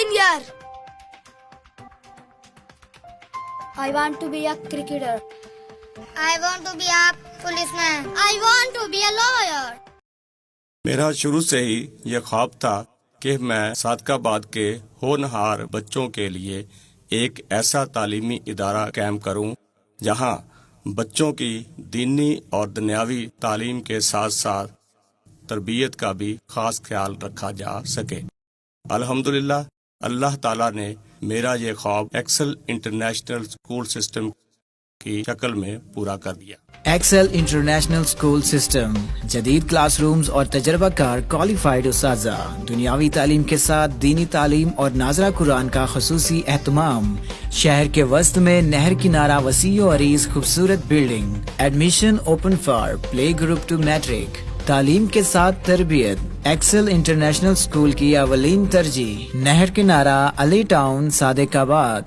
engineer. I want to be a cricketer. I want to be a policeman. I want to be a lawyer. میرا شروع سے ہی یہ خواب تھا کہ میں صادقاباد کے ہونہار بچوں کے لیے ایک ایسا تعلیمی ادارہ قائم کروں جہاں بچوں کی دینی اور دنیاوی تعلیم کے ساتھ ساتھ تربیت کا بھی خاص خیال رکھا جا سکے۔ الحمدللہ اللہ تعالیٰ نے میرا یہ خواب ایکسل انٹرنیشنل اسکول سسٹم کی شکل میں پورا کر دیا۔ ایکسل انٹرنیشنل اسکول سسٹم، جدید کلاس رومز اور تجربہ کار کوالیفائڈ اساتذہ، دنیاوی تعلیم کے ساتھ دینی تعلیم اور ناظرہ قرآن کا خصوصی اہتمام، شہر کے وسط میں نہر کنارہ وسیع و عریض خوبصورت building, admission open for play group to matric, تعلیم کے ساتھ تربیت۔ ایکسل انٹرنیشنل اسکول کی اولین ترجیح، نہر کنارہ، علی ٹاؤن، صادق آباد۔